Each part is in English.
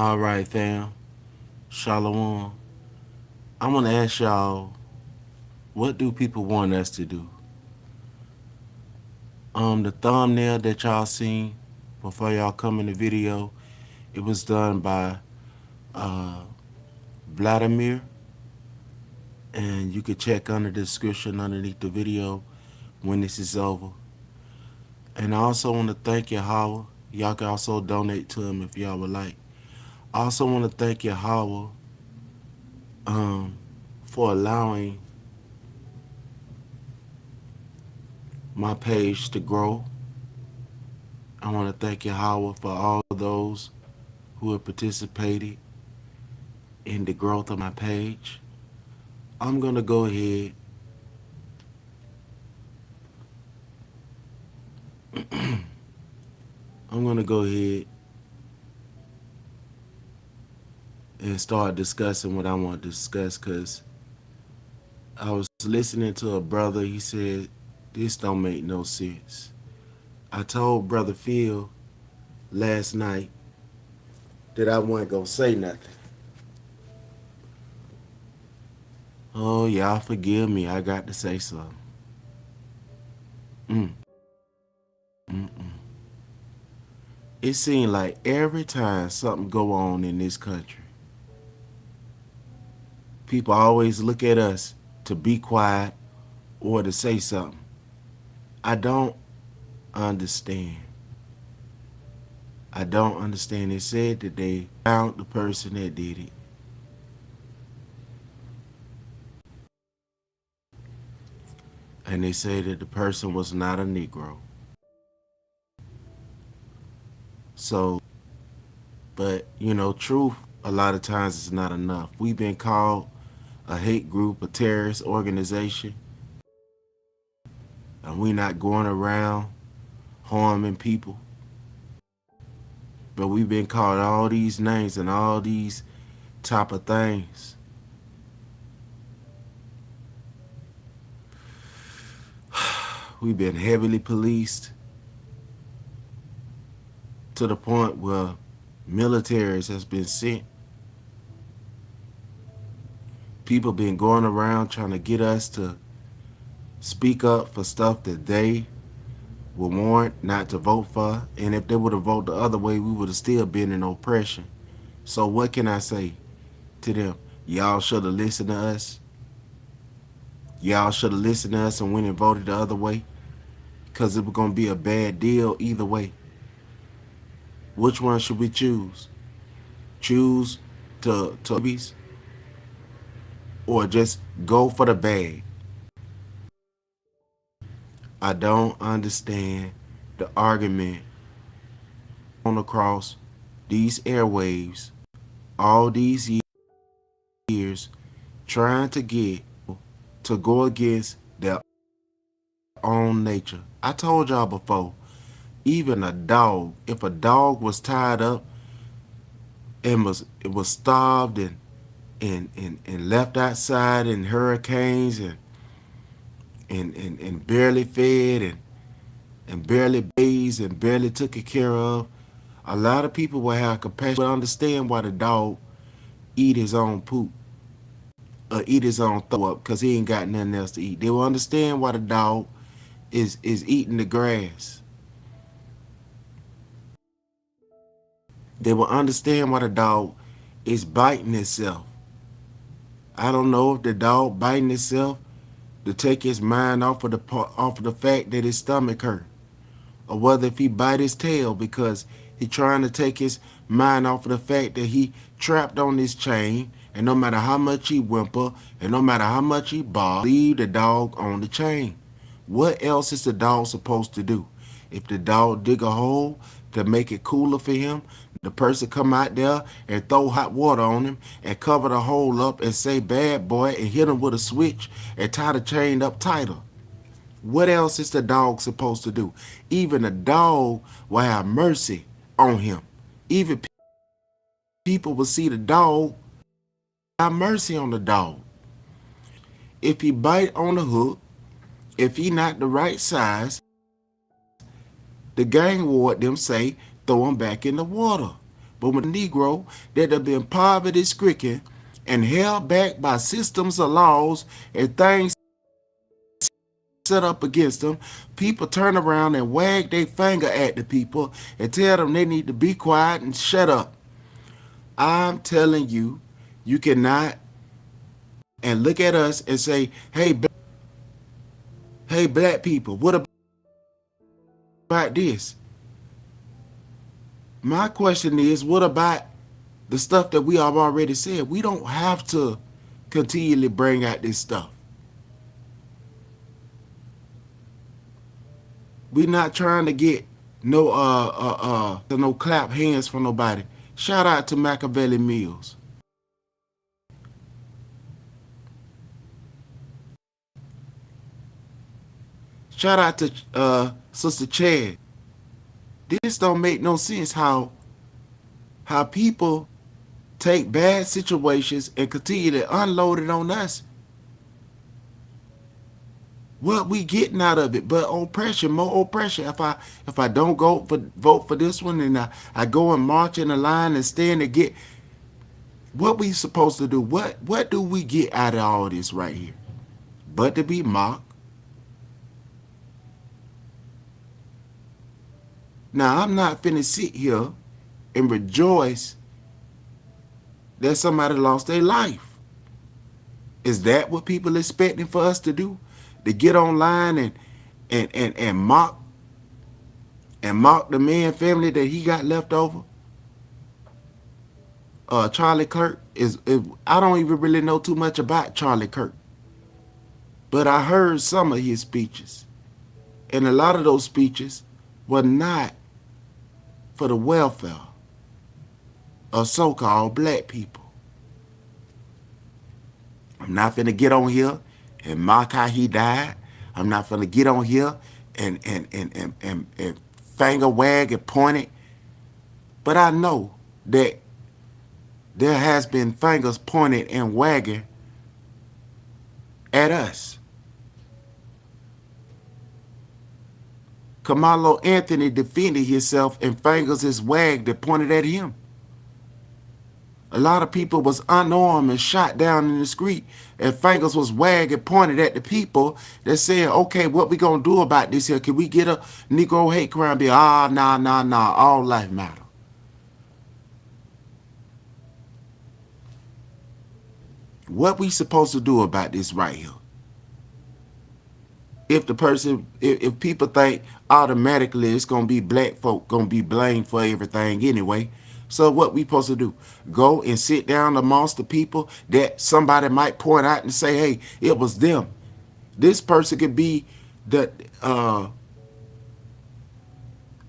All right, fam. Shalom. I'm gonna ask y'all, what do people want us to do? The thumbnail that y'all seen before y'all come in the video, it was done by uh, Vladimir, and you could check under the description underneath the video when this is over. And I also want to thank Yahweh. Y'all can also donate to him if y'all would like. I also want to thank Yahweh um, for allowing my page to grow. I want to thank Yahweh for all those who have participated in the growth of my page. I'm going to go ahead I'm going to go ahead and start discussing what I want to discuss, because I was listening to a brother. He said, this don't make no sense. I told Brother Phil last night that I wasn't going to say nothing. Oh, y'all forgive me. I got to say something. Mm, mm-mm. It seems like every time something go on in this country, people always look at us to be quiet or to say something. I don't understand. I don't understand. They said that they found the person that did it. And they say that the person was not a Negro. So, but truth a lot of times is not enough. We've been called a hate group, a terrorist organization, and we're not going around harming people. But we've been called all these names and all these type of things. We've been heavily policed to the point where militaries has been sent. People been going around trying to get us to speak up for stuff that they would warrant not to vote for. And if they would have voted the other way, we would have still been in oppression. So what can I say to them? Y'all should have listened to us. Y'all should have listened to us and went and voted the other way, because it was going to be a bad deal either way. Which one should we choose? Choose to babies, or just go for the bag? I don't understand the argument on across these airwaves all these years trying to get to go against their own nature. I told y'all before, even a dog, if a dog was tied up and was starved and left outside in hurricanes and barely fed and barely bathed and barely took care of, a lot of people will have compassion, will understand why the dog eat his own poop or eat his own throw up because he ain't got nothing else to eat. They will understand why the dog is eating the grass. They will understand why the dog is biting itself. I don't know if the dog biting itself to take his mind off of the fact that his stomach hurt, or whether if he bite his tail because he trying to take his mind off of the fact that he trapped on this chain, and no matter how much he whimper and no matter how much he bark, leave the dog on the chain. What else is the dog supposed to do? If the dog dig a hole to make it cooler for him, the person come out there and throw hot water on him and cover the hole up and say bad boy and hit him with a switch and tie the chain up tighter. What else is the dog supposed to do? Even the dog will have mercy on him. Even people will see the dog, have mercy on the dog. If he bite on the hook, if he not the right size, the gang ward them say throw him back in the water. But when the Negro that have been poverty stricken and held back by systems of laws and things set up against them, people turn around and wag their finger at the people and tell them they need to be quiet and shut up. I'm telling you, you cannot and look at us and say, hey, black people, what about this? My question is, what about the stuff that we have already said? We don't have to continually bring out this stuff. We're not trying to get no clap hands from nobody. Shout out to Machiavelli Mills. Shout out to Sister Chad. This don't make no sense how people take bad situations and continue to unload it on us. What we getting out of it? But oppression, more oppression. If I don't vote for this one and I go and march in a line and stand to get what we supposed to do? What do we get out of all this right here? But to be mocked. Now I'm not finna sit here and rejoice that somebody lost their life. Is that what people expecting for us to do? To get online and mock the man family that he got left over? Charlie Kirk I don't even really know too much about Charlie Kirk. But I heard some of his speeches. And a lot of those speeches were not for the welfare of so-called black people. I'm not finna get on here and mock how he died. I'm not finna get on here and finger wag and point it. But I know that there has been fingers pointed and wagging at us. Kamalo Anthony defended himself and fingers is wagged and pointed at him. A lot of people was unarmed and shot down in the street, and fingers was wagged and pointed at the people that said, okay, what we gonna do about this here? Can we get a Negro hate crime bill? Nah, all life matter. What we supposed to do about this right here? If people think automatically it's gonna be black folk gonna be blamed for everything anyway, so what we supposed to do? Go and sit down amongst the people that somebody might point out and say, hey, it was them. This person could be the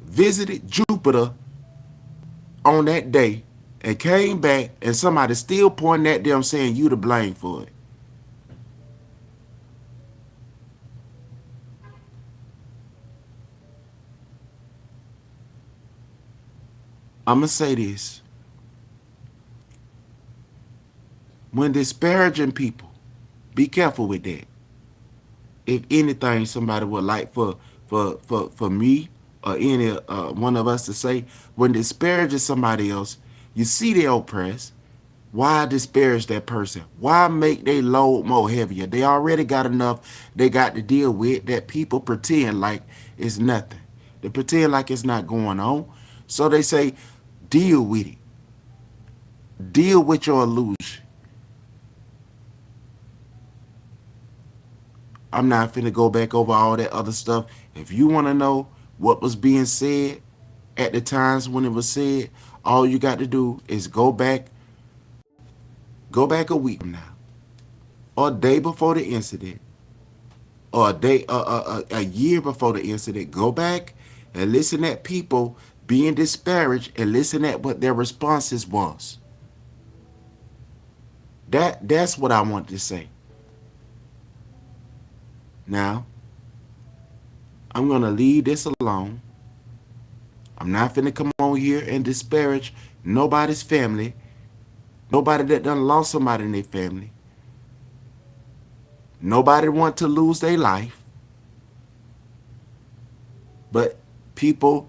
visited Jupiter on that day and came back and somebody still pointing at them saying you to blame for it. I'm going to say this. When disparaging people, be careful with that. If anything, somebody would like for me or any one of us to say, when disparaging somebody else, you see they're oppressed. Why disparage that person? Why make they load more heavier? They already got enough they got to deal with that people pretend like it's nothing. They pretend like it's not going on. So they say, deal with it. Deal with your illusion. I'm not finna go back over all that other stuff. If you want to know what was being said at the times when it was said, all you got to do is go back a week from now, or a day before the incident, or a year before the incident. Go back and listen at people being disparaged and listen at what their responses was. That's what I want to say. Now, I'm going to leave this alone. I'm not finna come on here and disparage nobody's family, nobody that done lost somebody in their family. Nobody want to lose their life. But people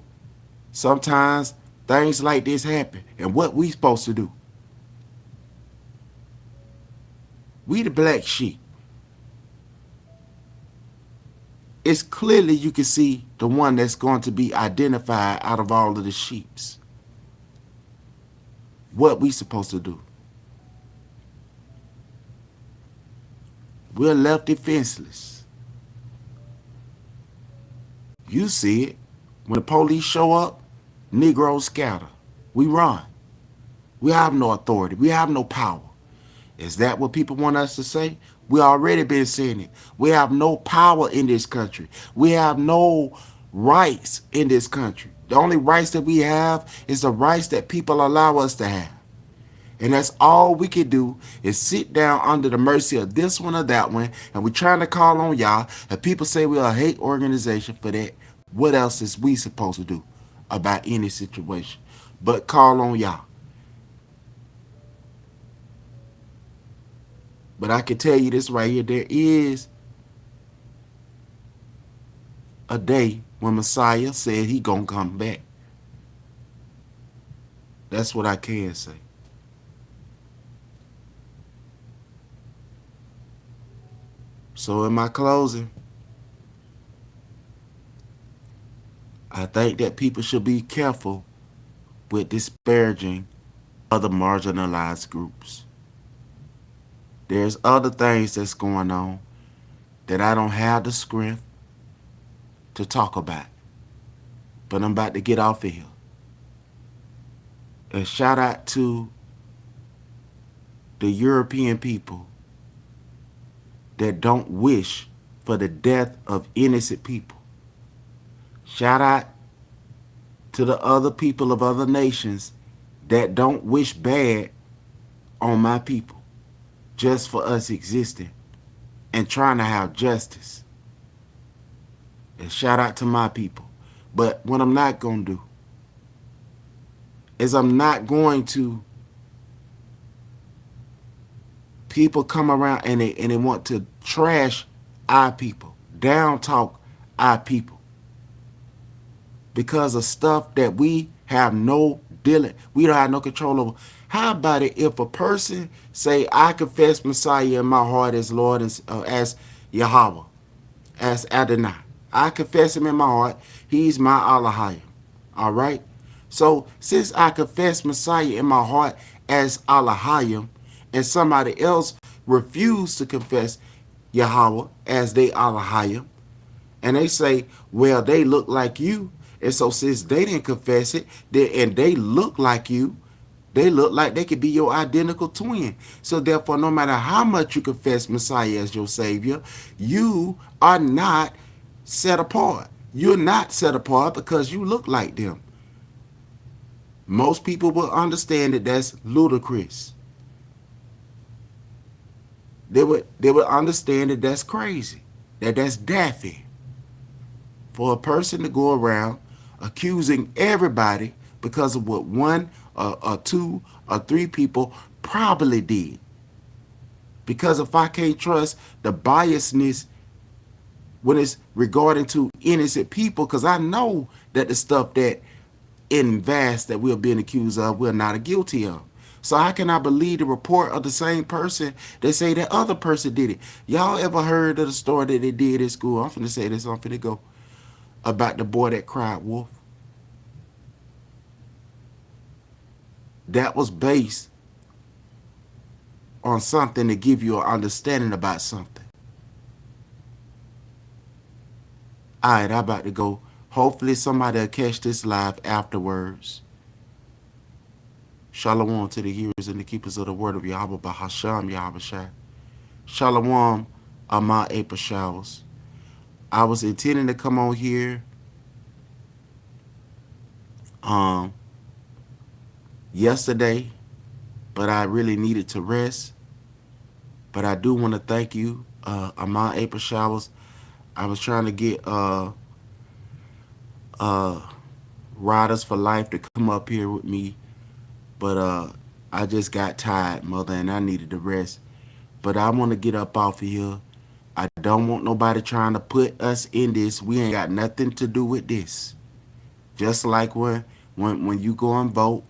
sometimes things like this happen. And what we supposed to do? We the black sheep. It's clearly you can see the one that's going to be identified out of all of the sheeps. What we supposed to do? We're left defenseless. You see it. When the police show up, Negroes scatter. We run. We have no authority. We have no power. Is that what people want us to say? We already been saying it. We have no power in this country. We have no rights in this country. The only rights that we have is the rights that people allow us to have. And that's all we can do is sit down under the mercy of this one or that one. And we're trying to call on y'all. And people say we're a hate organization for that. What else is we supposed to do about any situation but call on y'all? But I can tell you this right here. There is a day when Messiah said he gonna come back. That's what I can say. So in my closing, I think that people should be careful with disparaging other marginalized groups. There's other things that's going on that I don't have the strength to talk about. But I'm about to get off of here. And shout out to the European people that don't wish for the death of innocent people. Shout out to the other people of other nations that don't wish bad on my people just for us existing and trying to have justice. And shout out to my people. But what I'm not going to do is I'm not going to people come around and they want to trash our people, down talk our people because of stuff that we have we don't have no control over. How about it if a person say, I confess Messiah in my heart as Lord and as Yahweh, as Adonai. I confess him in my heart. He's my Allahayim. All right? So since I confess Messiah in my heart as Allahayim and somebody else refused to confess Yahweh as they Allahayim, and they say, well, they look like you. And so since they didn't confess it, and they look like you, they look like they could be your identical twin. So therefore, no matter how much you confess Messiah as your Savior, you are not set apart. You're not set apart because you look like them. Most people will understand that that's ludicrous. They would understand that that's crazy, that that's daffy. For a person to go around accusing everybody because of what one or two or three people probably did. Because if I can't trust the biasness when it's regarding to innocent people, because I know that the stuff that in vast that we're being accused of, we're not guilty of. So how can I believe the report of the same person that say that other person did it? Y'all ever heard of the story that they did at school? I'm finna say this, I'm finna go. About the boy that cried wolf. That was based on something to give you an understanding about something. Alright, I'm about to go. Hopefully somebody will catch this live afterwards. Shalom to the hearers and the keepers of the word of Yahweh Bahasham Yahweh Shai. Shalom Amah April Showers. I was intending to come on here yesterday, but I really needed to rest. But I do want to thank you, Amah April Showers. I was trying to get Riders for Life to come up here with me, but I just got tired, mother, and I needed to rest. But I want to get up off of here. I don't want nobody trying to put us in this. We ain't got nothing to do with this. Just like when When you go and vote,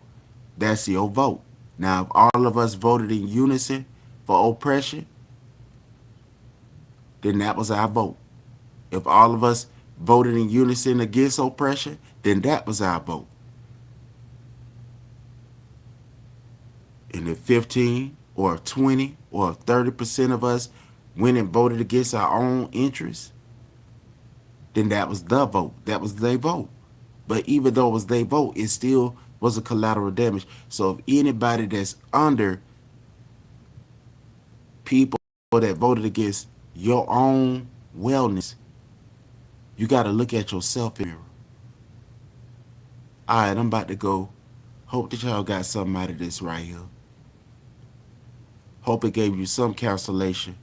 that's your vote. Now, if all of us voted in unison for oppression, then that was our vote. If all of us voted in unison against oppression, then that was our vote. And if 15 or 20 or 30% of us went and voted against our own interests, then that was the vote. That was their vote. But even though it was their vote, it still was a collateral damage. So if anybody that's under people that voted against your own wellness, you got to look at yourself in the mirror. All right, I'm about to go. Hope that y'all got something out of this right here. Hope it gave you some consolation,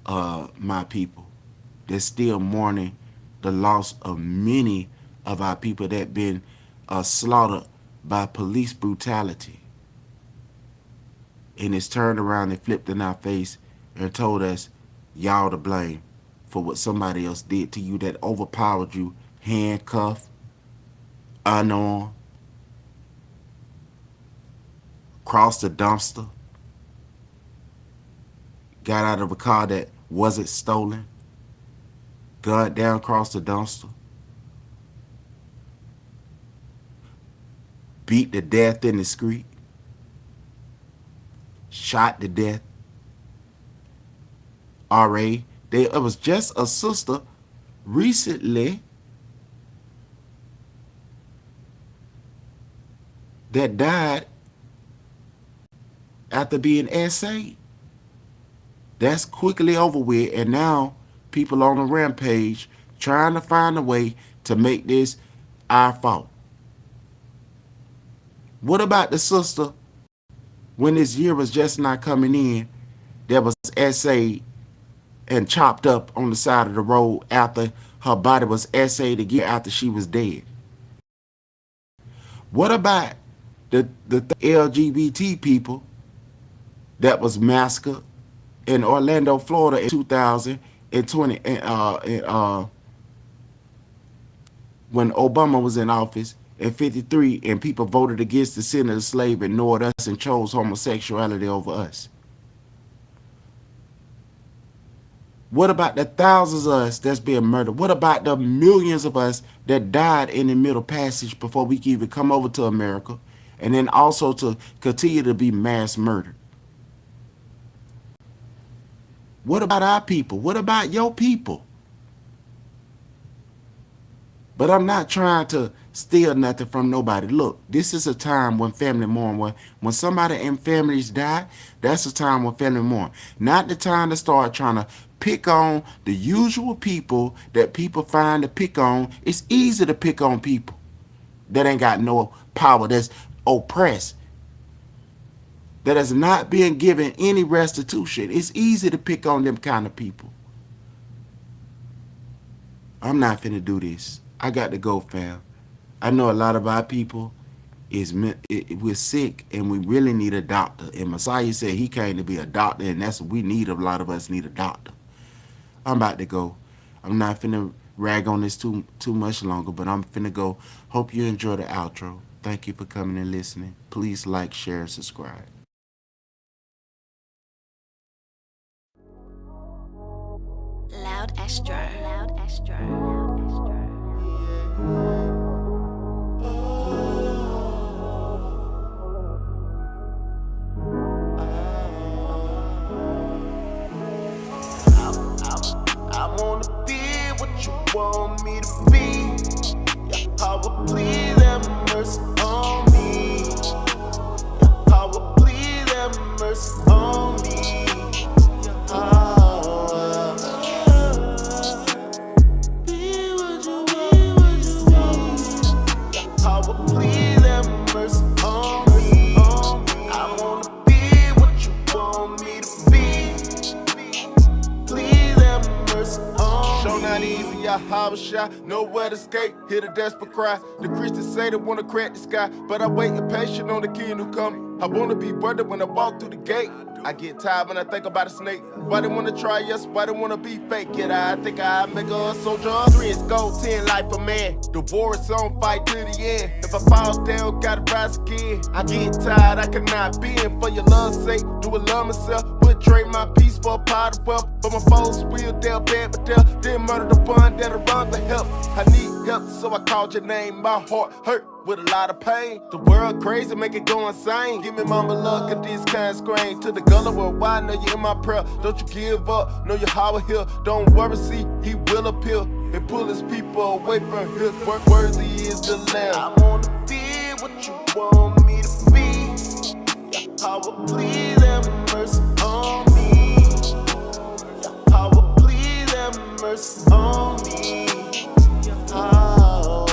my people. That's still mourning the loss of many of our people that been slaughtered by police brutality. And it's turned around and flipped in our face and told us, y'all to blame for what somebody else did to you that overpowered you, handcuffed, unarmed, crossed the dumpster, got out of a car that wasn't stolen, gunned down across the dumpster, beat to death in the street, shot to death. R.A. It was just a sister recently that died after being essayed. That's quickly over with, and now people on a rampage trying to find a way to make this our fault. What about the sister when this year was just not coming in that was essayed and chopped up on the side of the road after her body was essayed again after she was dead? What about the LGBT people that was massacred in Orlando, Florida in 2020 when Obama was in office in 53 and people voted against the sin of the slave, ignored us and chose homosexuality over us? What about the thousands of us that's being murdered? What about the millions of us that died in the Middle Passage before we could even come over to America, and then also to continue to be mass murdered? What about our people? What about your people? But I'm not trying to steal nothing from nobody. Look, this is a time when family mourn. When somebody in families die, that's a time when family mourn. Not the time to start trying to pick on the usual people that people find to pick on. It's easy to pick on people that ain't got no power, that's oppressed, that is not being given any restitution. It's easy to pick on them kind of people. I'm not finna do this. I got to go, fam. I know a lot of our people we're sick and we really need a doctor. And Messiah said he came to be a doctor, and that's what we need. A lot of us need a doctor. I'm about to go. I'm not finna rag on this too much longer, but I'm finna go. Hope you enjoy the outro. Thank you for coming and listening. Please like, share, and subscribe. Loud Astro. Loud Astro. Loud Astro. I wanna be what you want me to be. Your power, please have mercy on me. Your power, please have mercy on me. Your power. Be what you be. Your power, please have mercy on me. I wanna be what you want me to be. Please have mercy on me. Show not easy, I have a shot, nowhere to escape, hear the desperate cry. The Christians say they wanna crack the sky, but I wait patient on the king who come. I wanna be brother when I walk through the gate. I get tired when I think about a snake. Why they wanna try us? Why they wanna be fake? Yet I think I make a soldier. 3 is gold, 10 life a man. The war is on, fight to the end. If I fall down, gotta rise again. I get tired, I cannot be in. For your love's sake, do I love myself? Would trade my peace for a pot of wealth. But my foes will, they'll bad, but they'll then murder the fun that'll run for help. I need help, so I called your name. My heart hurt with a lot of pain. The world crazy, make it go insane. Give me mama love, cause this kind screen. To the gullah where why know you in my prayer. Don't you give up, know your power here. Don't worry, see, he will appear and pull his people away from here. Worthy is the lamb. I wanna be what you want me to be. Your power, please have mercy on me. Your power, please have mercy on me. Your power.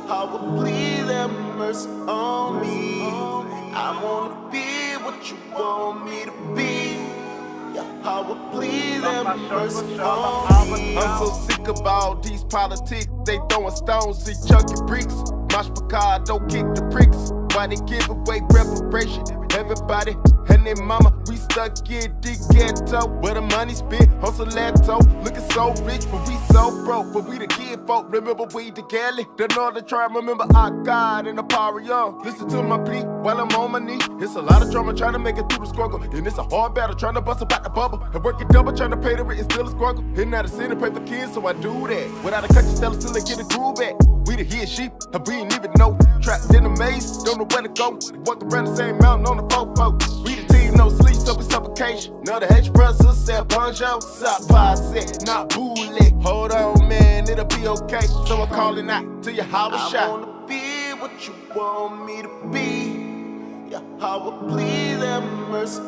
Power, please have mercy on me. I wanna be what you want me to be. Your power, please have mercy on me. I'm so sick of all these politics. They throwing stones, see chunky bricks. March Picard, don't kick the pricks. Why they give away reparation? Everybody and their mama, we stuck in the ghetto where the money spent on Salato. Looking so rich, but we so broke. But we the kid folk, remember we the Cali. The Northern tribe, remember our God and the power young. Listen to my plea while I'm on my knee. It's a lot of drama trying to make it through the struggle. And it's a hard battle trying to bust about the bubble. And working double trying to pay the rent, it's still a struggle. And out of sin to pay for kids, so I do that. Without a country seller, still get a groove back. We the here sheep, and we ain't even know. Trapped in the maze, don't know where to go. Walk around the same mountain on the fofo. We the team, no sleep, so it's suffocation. Know the H brothers said bonjour, sup, said not bully. Hold on, man, it'll be okay. So I'm calling out to your house shot. I wanna be what you want me to be. Your power, please have mercy